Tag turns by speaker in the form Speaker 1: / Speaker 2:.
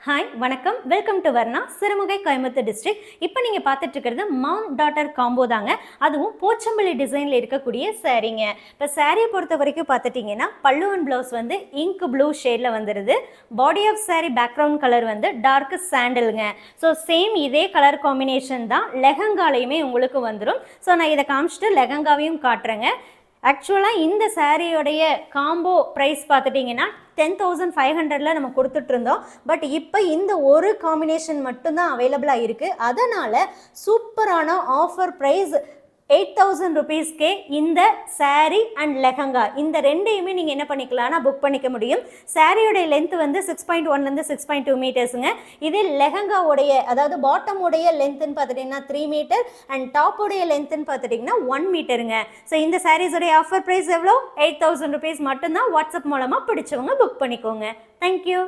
Speaker 1: Hi வணக்கம், welcome to Varna Sirumugai Coimbatore district. இப்போ நீங்கள் பார்த்துட்டு இருக்கிறது மவுண்ட் டாட்டர் காம்போ தாங்க. அதுவும் போச்சம்பள்ளி டிசைனில் இருக்கக்கூடிய சாரீங்க. இப்போ சாரியை பொறுத்த வரைக்கும் பார்த்துட்டிங்கன்னா பல்லு அண்ட் ப்ளவுஸ் வந்து இங்க் ப்ளூ ஷேடில் வந்துடுது. Body of sari background colour வந்து டார்க் சாண்டலுங்க. ஸோ சேம் இதே கலர் காம்பினேஷன் தான் லெஹங்காலையுமே உங்களுக்கு வந்துடும். ஸோ நான் இதை காமிச்சிட்டு லெஹங்காவையும் காட்டுறேங்க. ஆக்சுவலாக இந்த சாரியோடைய காம்போ ப்ரைஸ் பார்த்துட்டிங்கன்னா 10,500 நம்ம கொடுத்துட்ருந்தோம். பட் இப்போ இந்த ஒரு காம்பினேஷன் மட்டும்தான் அவைலபிளாக இருக்குது. அதனால் சூப்பரான ஆஃபர் ப்ரைஸ் 8,000 rupeesக்கே இந்த சாரீ அண்ட் லெஹங்கா இந்த ரெண்டையுமே நீங்கள் என்ன பண்ணிக்கலாம்னா புக் பண்ணிக்க முடியும். சாரியோடைய லென்த் வந்து 6.1லேருந்து 6.2 மீட்டர்ஸுங்க. இதே லெஹங்காவுடைய அதாவது பாட்டமுடைய லென்த்துன்னு பார்த்துட்டிங்கன்னா 3 மீட்டர் அண்ட் டாப்புடைய லென்த்துன்னு பார்த்துட்டிங்கன்னா 1 மீட்டருங்க. ஸோ இந்த சாரீஸோடைய ஆஃபர் ப்ரைஸ் எவ்வளோ? 8,000 rupees மட்டும்தான். வாட்ஸ்அப் மூலமாக பிடிச்சவங்க புக் பண்ணிக்கோங்க. தேங்க்யூ.